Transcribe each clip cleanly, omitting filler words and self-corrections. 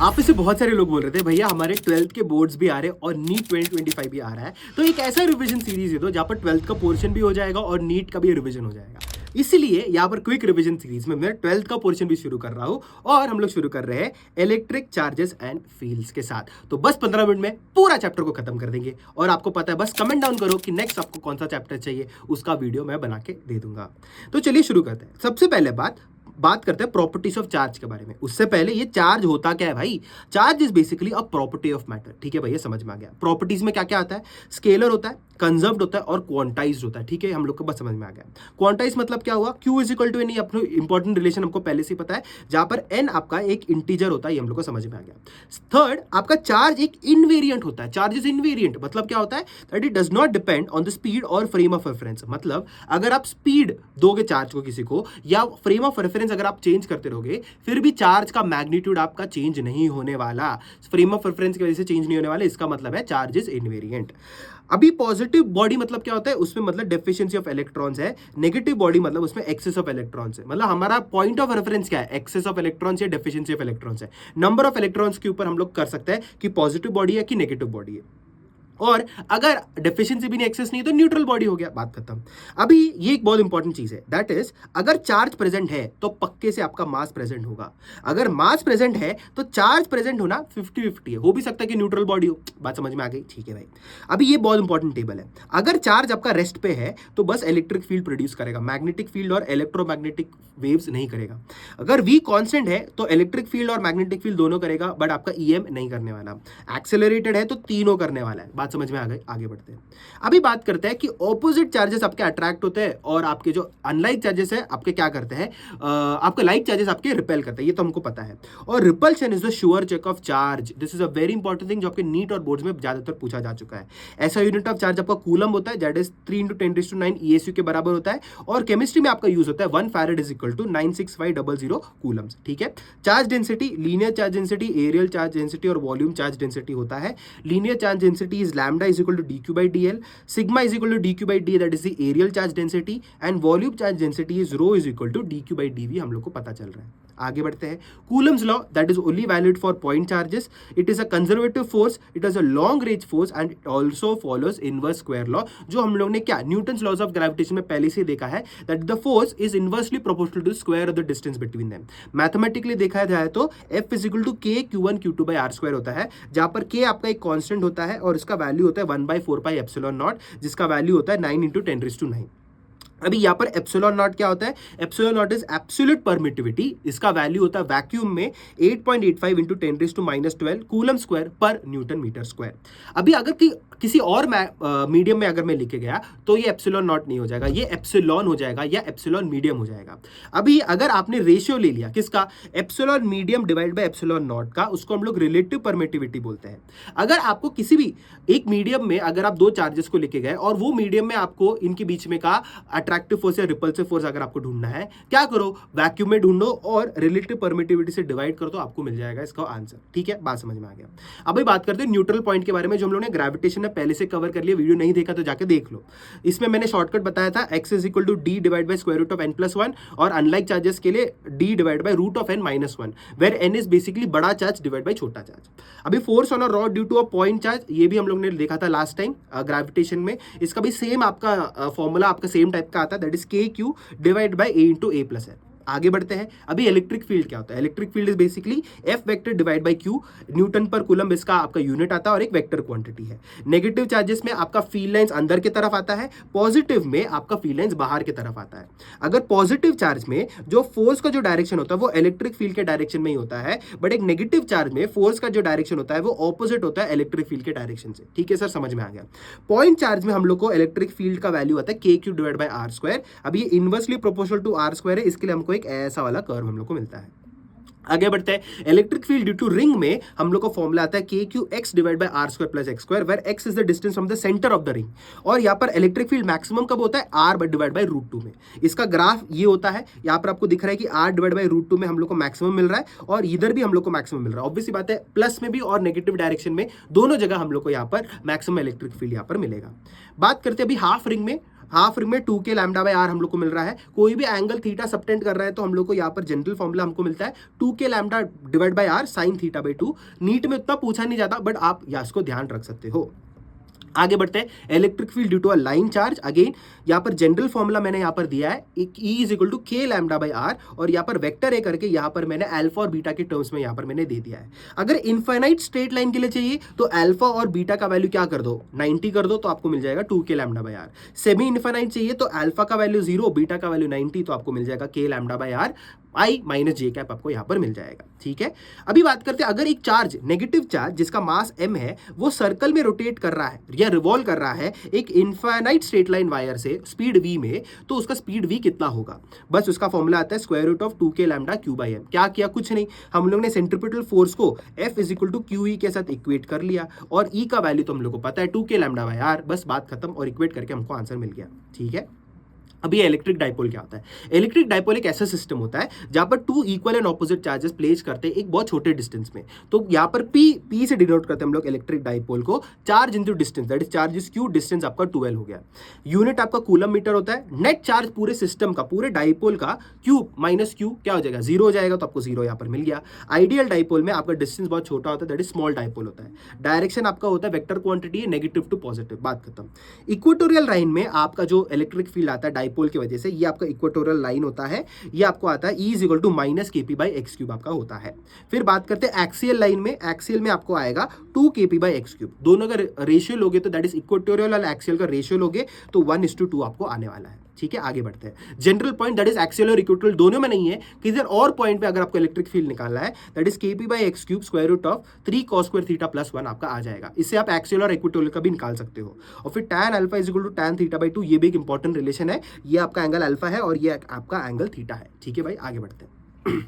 आप में से बहुत सारे लोग बोल रहे थे भैया हमारे 12th के बोर्ड्स भी आ रहे हैं और नीट 2025 भी आ रहा है, तो एक ऐसा रिवीजन सीरीज है तो जहाँ पर 12th का पोर्शन भी हो जाएगा और नीट का भी रिवीजन हो जाएगा। इसीलिए यहाँ पर क्विक रिवीजन सीरीज में मैं 12th का पोर्शन भी शुरू कर रहा हूँ और हम लोग शुरू कर रहे हैं इलेक्ट्रिक चार्जेस एंड फील्ड्स के साथ। तो बस 15 मिनट में पूरा चैप्टर को खत्म कर देंगे और आपको पता है, बस कमेंट डाउन करो कि नेक्स्ट आपको कौन सा चैप्टर चाहिए, उसका वीडियो मैं बना के दे दूंगा। तो चलिए शुरू करते हैं। सबसे पहले बात करते हैं प्रॉपर्टीज ऑफ चार्ज के बारे में। उससे पहले ये चार्ज होता क्या है भाई? Charge is basically a property of matter. ठीक है भैया, समझ में आ गया। प्रॉपर्टीज में क्या क्या आता है? स्केलर होता है, कंजर्व्ड होता है और क्वांटाइज्ड होता है। ठीक है, हम लोग को बस समझ में आ गया। क्वांटाइज मतलब क्या हुआ? Q is equal to N. अपना इंपॉर्टेंट रिलेशन हमको पहले से पता है, जहां पर n आपका एक इंटीजर होता है, ये हम लोग को समझ में आ गया। थर्ड, आपका चार्ज एक इनवेरिएंट होता है। चार्ज इज इनवेरिएंट मतलब क्या होता है? That it does not depend on the speed और फ्रेम ऑफ रेफरेंस। मतलब अगर आप स्पीड दोगे चार्ज को किसी को या फ्रेम ऑफ रेफरेंस अगर आप चेंज करते रहोगे, फिर भी चार्ज का मैग्नीट्यूड आपका चेंज नहीं होने वाला। फ्रेम ऑफ रेफरेंस की वजह से चेंज नहीं होने वाला, इसका मतलब है चार्ज इज इनवेरिएंट। अभी पॉजिटिव बॉडी मतलब क्या होता है? उसमें मतलब डेफिशिएंसी ऑफ इलेक्ट्रॉन्स है। नेगेटिव बॉडी मतलब उसमें एक्सेस ऑफ इलेक्ट्रॉन्स है। मतलब हमारा पॉइंट ऑफ रेफरेंस क्या है? एक्सेस ऑफ इलेक्ट्रॉन्स या डेफिशिएंसी ऑफ इलेक्ट्रॉन्स है। नंबर ऑफ इलेक्ट्रॉन्स के ऊपर हम लोग कर सकते हैं कि पॉजिटिव बॉडी है कि नेगेटिव बॉडी है। और अगर डेफिशिएंसी भी नहीं, एक्सेस नहीं, तो न्यूट्रल बॉडी हो गया, बात खत्म। अभी ये एक बहुत इंपॉर्टेंट चीज है, दैट इज अगर चार्ज प्रेजेंट है तो पक्के से आपका मास प्रेजेंट होगा। अगर मास प्रेजेंट है तो चार्ज प्रेजेंट होना 50-50 है। हो भी सकता है कि न्यूट्रल बॉडी हो। बात समझ में आ गई? ठीक है भाई। अभी ये बहुत इंपॉर्टेंट टेबल है। अगर चार्ज आपका रेस्ट पे है तो बस इलेक्ट्रिक फील्ड प्रोड्यूस करेगा, मैग्नेटिक फील्ड और इलेक्ट्रोमैग्नेटिक वेव्स नहीं करेगा। अगर v कांस्टेंट है तो इलेक्ट्रिक फील्ड और मैग्नेटिक फील्ड दोनों करेगा, बट आपका EM नहीं करने वाला। एक्सेलरेटेड है तो तीनों करने वाला है। बात समझ में आ गई? आगे बढ़ते हैं। अभी बात करते हैं कि ऑपोजिट चार्जेस आपके अट्रैक्ट होते हैं और आपके जो अनलाइक चार्जेस है आपके क्या करते हैं? आपके लाइक चार्जेस आपके रिपेल करते हैं, ये तो हमको पता है। और repulsion is the sure check of charge. This is a very important thing जो आपके नीट और बोर्ड्स में ज्यादातर पूछा जा चुका है। ऐसा यूनिट ऑफ चार्ज आपका कूलम होता है, दैट इज 3 × 10⁹ ESU के बराबर होता है। और केमिस्ट्री में आपका यूज होता है 1 farad is equal to 96500 coulombs. ठीक है। Charge density, linear charge density, areal charge density और वॉल्यूम चार्ज डेंसिटी होता है। Linear charge density is lambda is equal to dq by dl, sigma is equal to dq by d, that is the aerial charge density, and volume charge density is rho is equal to dq by dv। हम लोग को पता चल रहा है। आगे बढ़ते हैं। Coulomb's law, that is only valid for point charges. It is a conservative force, it is a long range force and it also follows inverse square law, जो हम लोग ने क्या न्यूटन्स लॉज ऑफ ग्रेविटेशन में पहले से देखा है, that the force is inversely proportional to square of the distance between them. Mathematically देखा जाए तो F is equal to K Q1 Q2 by R square होता है, जहां पर K आपका एक कांस्टेंट होता है और इसका वैल्यू होता है 1/4πε0, जिसका वैल्यू होता है 9 × 10⁹ अभी यहाँ पर एप्सिलॉन नॉट क्या होता है? Epsilon not is absolute permittivity. इसका वैल्यू होता है वैक्यूम में 8.85 × 10⁻12 कूलम स्क्वायर पर न्यूटन मीटर स्क्वायर। अभी अगर किसी और मीडियम में अगर मैं लिखे गया तो ये एप्सिलॉन नॉट नहीं हो जाएगा, ये एप्सिलॉन हो जाएगा या एप्सिलॉन मीडियम हो जाएगा। अभी अगर आपने रेशियो ले लिया किसका? Epsilon medium divide by epsilon not का, उसको हम लोग रिलेटिव परमिटिविटी बोलते हैं। अगर आपको किसी भी एक मीडियम में अगर आप दो चार्जेस को लेके गए और वो मीडियम में आपको इनके बीच में का अट्रैक्टिव फोर्स या रिपल्सिव फोर्स अगर आपको ढूंढना है, क्या करो? वैक्यूम में ढूंढो और रिलेटिव परमिटिविटी से डिवाइड कर दो, आपको मिल जाएगा इसका आंसर। ठीक है, बात समझ में आ गया। अभी बात करते हैं न्यूट्रल पॉइंट के बारे में, जो हम लोगों ने ग्रेविटेशन में पहले से कवर कर लिया। वीडियो नहीं देखा तो जाके देख लो। इसमें मैंने शॉर्टकट बताया था, x is equal to d divide by square root of n+1 और अनलाइक चार्जेस के लिए d divide by root of n-1, where n is basically बड़ा चार्ज डिवाइड बाय छोटा चार्ज। अभी force on a rod due to a point charge, ये भी हम लोग ने देखा था लास्ट टाइम ग्रेविटेशन में। इसका भी सेम आपका फॉर्मूला आपका सेम टाइप का आता है, that is KQ divide bye A × A+N। आगे बढ़ते हैं। अभी इलेक्ट्रिक फील्ड क्या होता है? Electric field is basically F vector divide by Q, Newton पर कूलम इसका आपका यूनिट आता है और एक वेक्टर क्वांटिटी है। नेगेटिव चार्जेस में आपका फील्ड लाइंस अंदर की तरफ आता है, पॉजिटिव में आपका फील्ड लाइंस बाहर की तरफ आता है। अगर पॉजिटिव चार्ज में जो फोर्स का जो डायरेक्शन होता है वो इलेक्ट्रिक फील्ड के डायरेक्शन में ही होता है, बट एक नेगेटिव चार्ज में फोर्स का जो डायरेक्शन होता है वो ऑपोजिट होता है इलेक्ट्रिक फील्ड के डायरेक्शन से। ठीक है सर, समझ में आ गया। पॉइंट चार्ज में हम लोग को इलेक्ट्रिक फील्ड का वैल्यू आता है KQ divide by R square. अब ये inversely proportional to R square है, इसके लिए हमको एक ऐसा वाला कर्व हम लोग को मिलता है। आगे बढ़ते हैं। Electric field due to ring में हम लोग को फॉर्मूला आता है KQX divide by R square plus X square, where X is the distance from the centre of the ring. और यहाँ पर इलेक्ट्रिक फील्ड मैक्सिमम कब होता है? R डिवाइड बाय √2 में। इसका ग्राफ ये होता है, यहाँ पर आपको दिख रहा है कि R डिवाइड बाय √2 में हम लोग को मैक्सिमम मिल रहा है और इधर भी हम लोग को मैक्सिमम मिल रहा है। ऑब्वियसली बात है, प्लस में भी और नेगेटिव डायरेक्शन में दोनों जगह हम लोग को यहाँ पर मैक्सिमम इलेक्ट्रिक फील्ड यहाँ पर मिलेगा। बात करते हैं अभी हाफ रिंग में। हाफ रिंग में 2k लैम्डा बाय आर हम लोग को मिल रहा है। कोई भी एंगल थीटा सबटेंड कर रहा है तो हम लोग को यहाँ पर जनरल फॉर्मूला हमको मिलता है 2k lambda divide by R sine theta by 2। नीट में उतना पूछा नहीं जाता, बट आप या इसको ध्यान रख सकते हो। आगे बढ़ते हैं, electric field due to a line charge. Again यहाँ पर जनरल फॉर्मूला मैंने यहाँ पर दिया है, एक E is equal to k lambda by R, और यहाँ पर वेक्टर ए करके यहाँ पर मैंने अल्फा और बीटा के टर्म्स में यहाँ पर मैंने दे दिया है। अगर इनफाइनाइट स्ट्रेट लाइन के लिए चाहिए तो अल्फा और बीटा का वैल्यू क्या कर दो, 90 कर दो, तो आपको मिल जाएगा 2k lambda by R. Semi infinite चाहिए तो अल्फा का वैल्यू 0, बीटा का वैल्यू 90, तो आपको मिल जाएगा k lambda by are I minus J cap आपको यहां पर मिल जाएगा। ठीक है, अभी बात करते हैं, अगर एक चार्ज नेगेटिव चार्ज जिसका मास m है वो सर्कल में रोटेट कर रहा है या रिवॉल्व कर रहा है एक इनफाइनाइट स्ट्रेट लाइन वायर से स्पीड v में, तो उसका स्पीड v कितना होगा? बस उसका फॉर्मूला आता है square root of 2k lambda Q by M. क्या किया? कुछ नहीं, हम लोग ने सेंट्रीपिटल फोर्स को F is equal to Q E के साथ इक्वेट कर लिया, और E का वैल्यू तो हम लोग को पता है 2k लैम्डा बाय आर, बस बात खत्म, और इक्वेट करके हमको आंसर मिल गया। ठीक है, अभी इलेक्ट्रिक डाइपोल क्या होता है? इलेक्ट्रिक डाइपोल एक ऐसा सिस्टम होता है जहां पर two equal and opposite charges place करते हैं एक बहुत छोटे डिस्टेंस में। तो यहाँ पर P से डिनोट करते हैं हम लोग इलेक्ट्रिक डाइपोल को, charge into distance, that is charge is Q, distance आपका 12 हो गया। यूनिट आपका कूलम मीटर होता है। नेट चार्ज पूरे सिस्टम का, पूरे डाइपोल का क्यू माइनस क्यू क्या हो जाएगा? 0 हो जाएगा, तो आपको 0 यहाँ पर मिल गया। आइडियल डाइपोल में आपका डिस्टेंस बहुत छोटा होता है, दैट इज स्मॉल डाइपोल होता है। डायरेक्शन आपका होता है vector quantity negative to positive, बात खत्म। इक्वेटोरियल लाइन में आपका जो इलेक्ट्रिक फील्ड आता है डाइपोल की वजह से, ये आपका इक्वेटोरियल लाइन होता है, ये आपको आता है E is equal to minus KP by X cube आपका होता है। फिर बात करते हैं एक्सियल लाइन में, एक्सियल में आपको आएगा 2 केपी बाई एक्स क्यूब। दोनों का रेशियो लोगे तो दैट इज इक्वेटोरियल और एक्सियल का रेशियो लोगे तो 1:2 आपको आने वाला है। ठीक है, आगे बढ़ते हैं। General point that is axial और इक्वेटोरियल दोनों में नहीं है, किसी और पॉइंट पे अगर आपको इलेक्ट्रिक फील्ड निकालना है that is KP by X cube square root of 3 cos square theta plus 1 आपका आ जाएगा। इससे आप एक्सियल और इक्वेटोरियल का भी निकाल सकते हो। और फिर tan alpha is equal to tan theta by 2, ये भी एक इंपॉर्टेंट रिलेशन है। ये आपका एंगल अल्फा है और ये आपका एंगल थीटा है। ठीक है भाई, आगे बढ़ते हैं।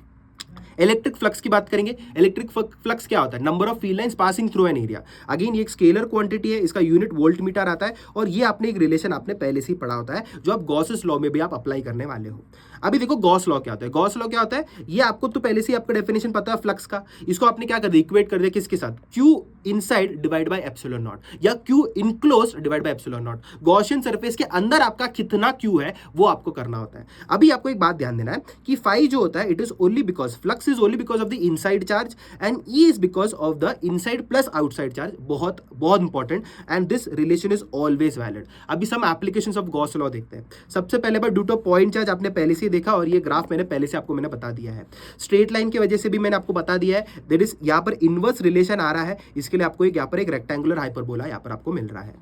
इलेक्ट्रिक फ्लक्स की बात करेंगे। इलेक्ट्रिक फ्लक्स क्या होता है? Number of field lines passing through an area. Again ये एक स्केलर क्वांटिटी है, इसका यूनिट वोल्ट मीटर आता है, और ये आपने एक रिलेशन आपने पहले से ही पढ़ा होता है जो आप गॉसेस लॉ में भी आप अप्लाई करने वाले हो। अभी देखो गॉस लॉ क्या होता है। गॉस लॉ क्या होता है? ये आपको तो पहले से ही आपका डेफिनेशन पता है फ्लक्स का। इसको आपने क्या कर दिया? इक्वेट कर दिया किसके साथ? Q inside divide by epsilon not, या Q enclosed divide by epsilon not. Gaussian surface के अंदर आपका कितना Q है वो आपको करना होता है। अभी आपको एक बात ध्यान देना है कि फाई जो होता है it is only because, flux is only because of the inside charge and E is because of the inside plus outside charge. बहुत बहुत important, and this relation is always valid. अभी some applications of Gauss law देखते हैं। सबसे पहले बार due to point charge आपने पहले से ही देखा, और ये ग्राफ मैंने पहले से आपको मैंने बता दिया है। स्ट्रेट लाइन की वजह से भी मैंने आपको बता दिया है, दैट इज यहाँ पर इनवर्स रिलेशन आ रहा है, इसके लिए आपको एक यहाँ पर एक रेक्टेंगुलर हाइपरबोला यहाँ पर आपको मिल रहा है।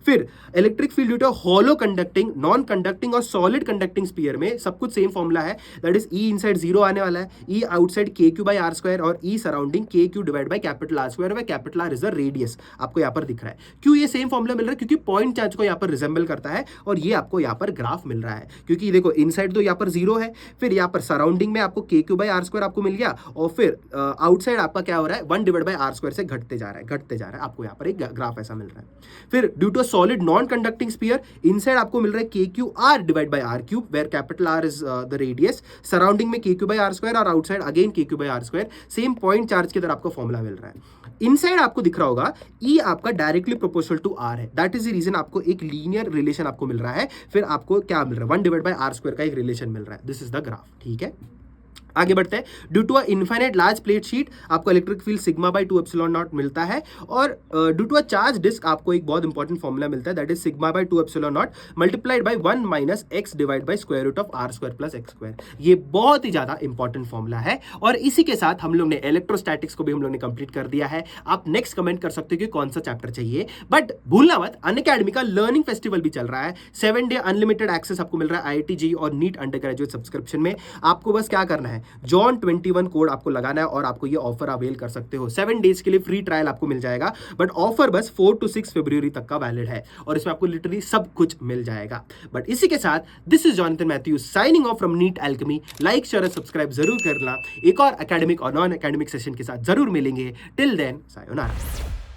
फिर electric field due to hollow conducting, non conducting और सॉलिड कंडक्टिंग स्फीयर में सब कुछ सेम फॉर्मूला है, दैट इज E इनसाइड 0 आने वाला है, E outside KQ by R square, और E surrounding KQ divide by capital R square, capital R is the radius आपको यहाँ पर दिख रहा है। क्यों ये सेम फॉर्मूला मिल रहा है? क्योंकि पॉइंट चार्ज को यहाँ पर रिजेंबल करता है, और ये आपको यहाँ पर ग्राफ मिल रहा है। क्योंकि देखो इनसाइड तो यहाँ पर 0 है, फिर यहाँ पर सराउंडिंग में आपको KQ बाय R स्क्वायर आपको मिल गया, और फिर आउटसाइड आपका क्या हो रहा है? 1 डिवाइड बाय R स्क्वायर से घटते जा रहा है, आपको यहाँ पर एक ग्राफ ऐसा मिल रहा है। फिर due to solid non conducting sphere, inside आपको मिल रहा है KQR divide by R cube, where capital R is the radius, surrounding में KQ बाय R स्क्वायर, और outside again KQ by R square, same point charge की तरह आपको formula मिल रहा है। इनसाइड आपको दिख रहा होगा E आपका डायरेक्टली प्रोपोर्शनल टू R है, दैट इज द रीजन आपको एक लीनियर रिलेशन आपको मिल रहा है। फिर आपको क्या मिल रहा है? 1 डिवाइड बाय R स्क्वायर का एक रिलेशन मिल रहा है। This is the graph. ठीक है, आगे बढ़ते हैं। Due to a infinite large plate sheet आपको electric field sigma by 2 epsilon naught मिलता है, और due to a charge disk आपको एक बहुत इंपॉर्टेंट फॉर्मूला मिलता है, that is sigma by 2 epsilon naught multiplied by 1 minus x divide by square root of R square plus x square. ये बहुत ही ज्यादा इंपॉर्टेंट फॉर्मूला है, और इसी के साथ हम लोग ने इलेक्ट्रोस्टैटिक्स को भी हम लोग ने कंप्लीट कर दिया है। आप नेक्स्ट कमेंट कर सकते हो कि कौन सा चैप्टर चाहिए, बट भूलना मत अनअकैडमी का लर्निंग फेस्टिवल भी चल रहा है। 7 डे अनलिमिटेड एक्सेस आपको मिल रहा है IIT JEE और नीट अंडर ग्रेजुएट सब्सक्रिप्शन में। आपको बस क्या करना है, जॉन 21 कोड आपको लगाना है, और आपको ये ऑफर अवेल कर सकते हो। 7 डेज के लिए फ्री ट्रायल आपको मिल जाएगा, बट ऑफर बस 4 to 6 फरवरी तक का वैलिड है, और इसमें आपको लिटरली सब कुछ मिल जाएगा। बट इसी के साथ this is Jonathan Matthews signing off from NEET Alchemy. Like share और सब्सक्राइब जरूर करना। एक और एकेडमिक और नॉन एकेडमिक सेशन के साथ जरूर मिलेंगे। Till then sayonara.